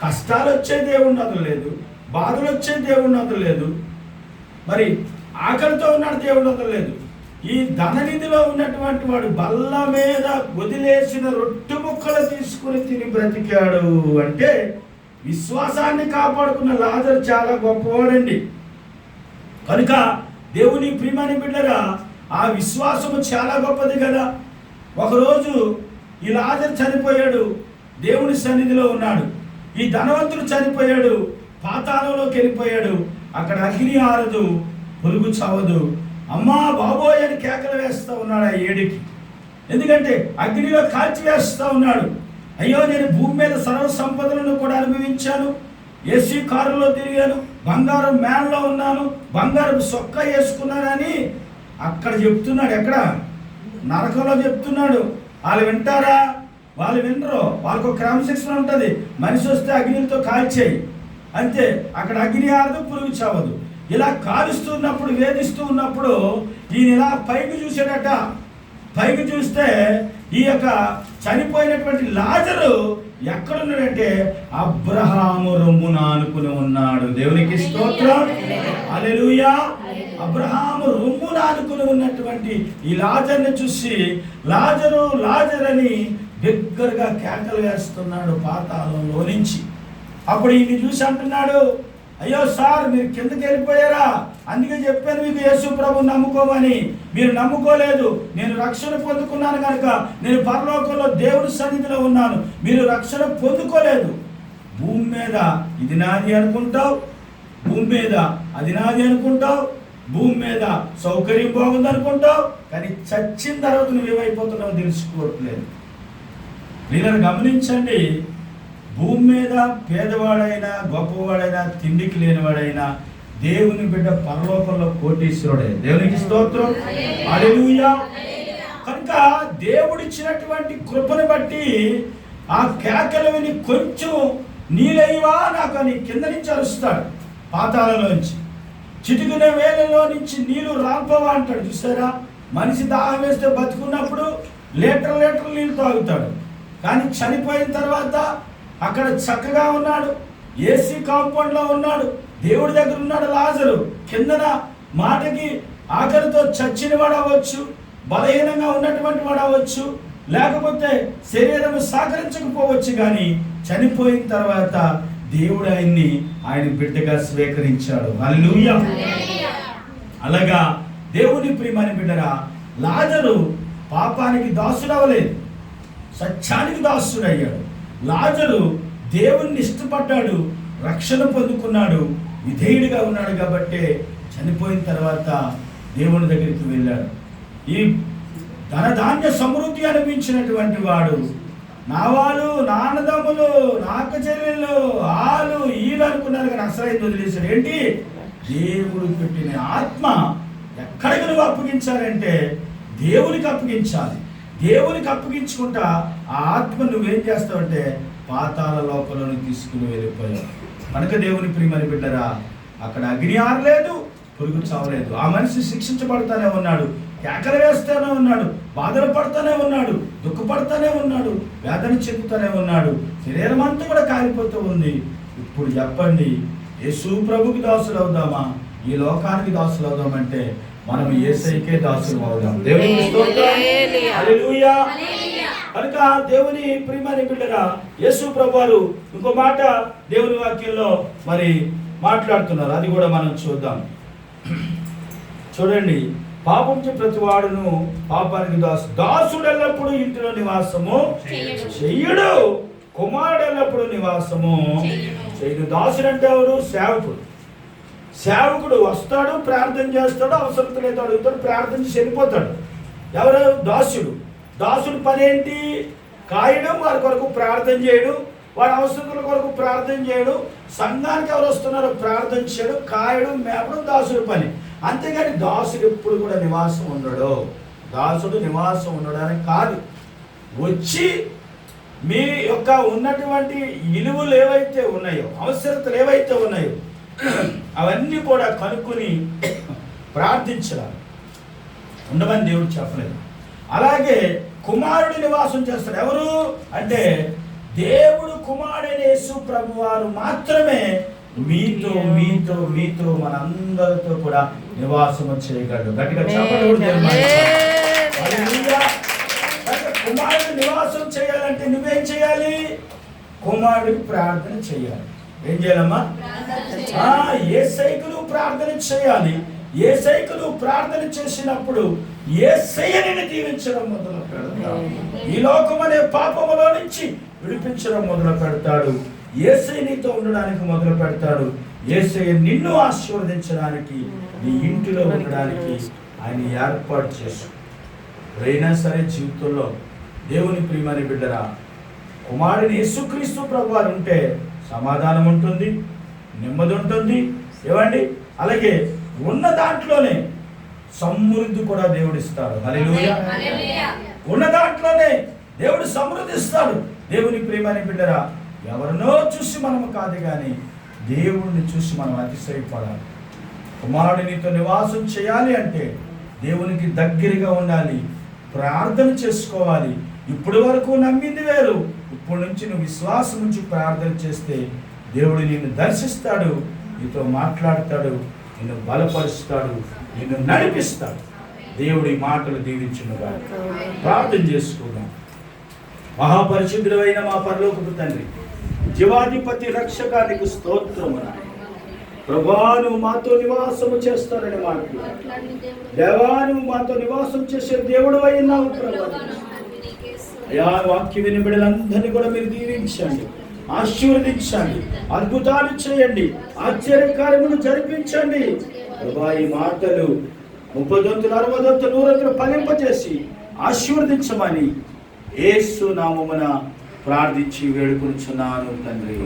కష్టాలు వచ్చే దేవుడిని వదలలేదు, బాధలు వచ్చే దేవుడిని వదలలేదు, మరి ఆకలితో ఉన్నాడు దేవుడిని వదలలేదు. ఈ ధననిధిలో ఉన్నటువంటి వాడు బల్ల మీద వదిలేసిన రొట్టె ముక్కలు తీసుకుని తిని బ్రతికాడు అంటే విశ్వాసాన్ని కాపాడుకున్న లాజరు చాలా గొప్పవాడండి. కనుక దేవుని ప్రియమైన బిడ్డరా, ఆ విశ్వాసము చాలా గొప్పది కదా. ఒకరోజు ఈ లాజరు చనిపోయాడు, దేవుని సన్నిధిలో ఉన్నాడు. ఈ ధనవంతుడు చనిపోయాడు, పాతాళంలోకి వెళ్ళిపోయాడు. అక్కడ అగ్ని ఆరదు, పురుగు చావదు. అమ్మా బాబోయ్ అని కేకలు వేస్తూ ఉన్నాడు ఆ ఏడికి. ఎందుకంటే అగ్నిలో కాల్చి వేస్తూ ఉన్నాడు. అయ్యో, నేను భూమి మీద సర్వ సంపదలను కూడా అనుభవించాను, ఏసీ కారులో తిరిగాను, బంగారం మ్యాన్లో ఉన్నాను, బంగారం సొక్క వేసుకున్నానని అక్కడ చెప్తున్నాడు. ఎక్కడ? నరకంలో చెప్తున్నాడు. వాళ్ళు వింటారా? వాళ్ళు వినరు. వాళ్ళకు ఒక క్రమశిక్షణ ఉంటుంది. మనిషి వస్తే అగ్నితో కాల్చేయి అంతే. అక్కడ అగ్ని ఆరదు, పురుగు చావదు. ఇలా కాలుస్తున్నప్పుడు, వేధిస్తూ ఉన్నప్పుడు ఈయన ఇలా పైకి చూసాడట. పైకి చూస్తే ఈ యొక్క చనిపోయినటువంటి లాజరు ఎక్కడున్నాడంటే అబ్రహాము రొమ్మున ఆనుకుని ఉన్నాడు. దేవునికి స్తోత్రం, హల్లెలూయా. అబ్రహాము రొమ్మున ఆనుకుని ఉన్నటువంటి ఈ లాజర్ని చూసి లాజరు లాజర్ అని బిగ్గరగా కేకలు వేస్తున్నాడు పాతాళంలో నుంచి. అప్పుడు ఈయన చూసి అంటున్నాడు, అయ్యో సార్, మీరు కిందకి వెళ్ళిపోయారా? అందుకే చెప్పాను మీకు యేసు ప్రభువుని నమ్ముకోమని. మీరు నమ్ముకోలేదు. నేను రక్షణ పొందుకున్నాను కనుక నేను పరలోకంలో దేవుని సన్నిధిలో ఉన్నాను. మీరు రక్షణ పొందుకోలేదు. భూమి మీద ఇది నాది అనుకుంటావు, భూమి మీద అది నాది అనుకుంటావు, భూమి మీద సౌకర్యం బాగుంది అనుకుంటావు, కానీ చచ్చిన తర్వాత నువ్వు ఏమైపోతున్నావు తెలుసుకోవట్లేదు. వీళ్ళని గమనించండి. భూమి మీద పేదవాడైనా గొప్పవాడైనా తిండికి లేనివాడైనా దేవుని బిడ్డ పరలోకంలో కోటీశ్వరుడే. దేవునికి స్తోత్రం, హల్లెలూయా. కనుక దేవుడిచ్చినటువంటి కృపను బట్టి ఆ కేకలు విని కొంచెం నీలైవా నాకు అని కింద నుంచి అరుస్తాడు పాతాళంలోంచి. చిటికిన వేలలో నుంచి నీళ్లు రాంపవా అంటాడు. చూసారా? మనిషి దాహం వేస్తే బతుకున్నప్పుడు లీటర్ నీళ్ళు తాగుతాడు. కానీ చనిపోయిన తర్వాత అక్కడ చక్కగా ఉన్నాడు, ఏసీ కాంపౌండ్లో ఉన్నాడు, దేవుడి దగ్గర ఉన్నాడు. లాజరు కిందన మాటకి ఆకలితో చచ్చిన వాడు అవ్వచ్చు, బలహీనంగా ఉన్నటువంటి వాడు అవ్వచ్చు, లేకపోతే శరీరం సహకరించకపోవచ్చు, కానీ చనిపోయిన తర్వాత దేవుడు ఆయన బిడ్డగా స్వీకరించాడు. హల్లెలూయా. అలాగా దేవుని ప్రియమైన బిడ్డరా, లాజరు పాపానికి దాసుడవలేదు, సత్యానికి దాసుడయ్యాడు. లాజరు దేవుణ్ణి ఇష్టపడ్డాడు, రక్షణ పొందుకున్నాడు, విధేయుడిగా ఉన్నాడు. కాబట్టి చనిపోయిన తర్వాత దేవుని దగ్గరికి వెళ్ళాడు. ఈ ధనధాన్య సమృద్ధి అనిపించినటువంటి వాడు నావాలు, నాన్నదమ్ములు, నాక చెల్లెళ్ళు, ఆలు ఈలు అనుకున్నారు, కానీ అసలు వదిలేశాడు. ఏంటి? దేవుడు పెట్టిన ఆత్మ ఎక్కడికి నువ్వు అప్పగించాలంటే దేవునికి అప్పగించాలి. దేవునికి అప్పగించుకుంటా ఆ ఆత్మ నువ్వేం చేస్తావంటే పాతాళ లోకంలో తీసుకుని వెళ్ళిపోయావు. కనుక దేవుని ప్రియమైన బిడ్డరా, అక్కడ అగ్ని ఆరలేదు, పురుగు చావలేదు. ఆ మనిషి శిక్షించబడతానే ఉన్నాడు, కేకలు వేస్తూనే ఉన్నాడు, బాధలు పడుతూనే ఉన్నాడు, దుఃఖపడుతూనే ఉన్నాడు, వేదన చెందుతూనే ఉన్నాడు, శరీరం అంతా కూడా కాలిపోతూ ఉంది. ఇప్పుడు చెప్పండి, యేసు ప్రభుకి దాసులు అవుదామా, ఈ లోకానికి దాసులు అవుదామంటే మనం యేసయ్యకే దాసులు అవుదాం. దేవునికి స్తోత్రం, హల్లెలూయా. కనుక దేవుని ప్రియమైన బిడ్డగా యేసు ప్రభువారు ఇంకో మాట దేవుని వాక్యంలో మరి మాట్లాడుతున్నారు. అది కూడా మనం చూద్దాం. చూడండి, పాపం ప్రతి వాడును పాపానికి దాసుడు ఎల్లప్పుడు ఇంటిలో నివాసము చెయ్యడు, కుమారుడు ఎల్లప్పుడు నివాసము చెయ్యడు. దాసుడు అంటే ఎవరు? సేవకుడు. సేవకుడు వస్తాడు, ప్రార్థన చేస్తాడు, అవసరం లేదు అడుగుతాడు, ప్రార్థన చేసి వెళ్ళిపోతాడు. ఎవరు? దాసుడు. దాసుడు పని ఏంటి? కాయడం, వారి కొరకు ప్రార్థన చేయడు, వారి అవసరముల కొరకు ప్రార్థన చేయడు, సంఘానికి ఎవరు వస్తున్నారో ప్రార్థన చేయడు, కాయడం, మేపడం దాసుడు పని. అంతేగాని దాసుడు ఎప్పుడు కూడా నివాసం ఉండడు. దాసుడు నివాసం ఉండడానికి కాదు, వచ్చి మీ యొక్క ఉన్నటువంటి విలువలు ఏవైతే ఉన్నాయో, అవసరతలు ఏవైతే ఉన్నాయో అవన్నీ కూడా కనుక్కొని ప్రార్థించాలి. ఉండమని దేవుడు చెప్పలేదు. అలాగే కుమారుడు నివాసం చేస్తాడు. ఎవరు అంటే దేవుడు కుమారుడైన యేసు ప్రభువారు మాత్రమే మీతో మీతో మీతో మనందరితో కూడా నివాసము చేయగలడు. గట్టిగా చెప్పండి. కుమారుడు నివాసం చేయాలంటే నువ్వేం చేయాలి? కుమారుడికి ప్రార్థన చేయాలి. ఏం చేయాలమ్మా? యేసయ్యకు నువ్వు ప్రార్థన చేయాలి. యేసయ్యకు నువ్వు ప్రార్థన చేసినప్పుడు యేసయ్య నిన్ను దీవించడం మొదలు పెడతాడు. ఈ లోకం అనే పాపములో నుంచి విడిపించడం మొదలు పెడతాడు. యేసయ్య నీతో ఉండడానికి మొదలు పెడతాడు. యేసయ్య నిన్ను ఆశీర్వదించడానికి, నీ ఇంటిలో ఉండడానికి ఆయన ఏర్పాటు చేసు. ఎవరైనా సరే జీవితంలో దేవుని ప్రియమైన బిడ్డరా, కుమారుని యేసుక్రీస్తు ప్రభువారు ఉంటే సమాధానం ఉంటుంది, నెమ్మది ఉంటుంది. ఏమండి? అలాగే ఉన్న దాంట్లోనే సమృద్ధి కూడా దేవుడు ఇస్తాడు. హల్లెలూయా. ఉన్న దాంట్లోనే దేవుడు సమృద్ధి ఇస్తాడు. దేవుని ప్రియమైన బిడ్డరా, ఎవరినో చూసి మనము కాదు కానీ దేవుడిని చూసి మనం అతిశయపడాలి. కుమారుడు నీతో నివాసం చేయాలి అంటే దేవునికి దగ్గరగా ఉండాలి, ప్రార్థన చేసుకోవాలి. ఇప్పటి వరకు నమ్మింది వేరు, ఇప్పటి నుంచి నువ్వు విశ్వాసం నుంచి ప్రార్థన చేస్తే దేవుడు నిన్ను దర్శిస్తాడు, నీతో మాట్లాడతాడు, నిన్ను బలపరుస్తాడు, నిన్ను నడిపిస్తాడు. దేవుడి మాటలు దీవించునుగా. ప్రార్థన చేసుకుందాం. మహాపరిశుద్ధుడైన మా పరలోకపు తండ్రి, జీవాధిపతి రక్షకానికి స్తోత్రము. ప్రభువా, నువ్వు మాతో నివాసము చేస్తారని మాటలు దేవా, నువ్వు మాతో నివాసం చేసే దేవుడు అయినావు ప్రభువా. అయా, వాక్య విని బిడ్డలందరినీ కూడా మీరు దీవించండి, ఆశీర్వదించండి, అద్భుతాలు చేయండి, ఆశ్చర్యకార్యములు జరిపించండి ప్రభువా. ఈ మాటలు 30 60 100 ఫలింపజేసి ఆశీర్వదించమని యేసు నామమున ప్రార్థించి వేడుకొనుచున్నాను తండ్రి.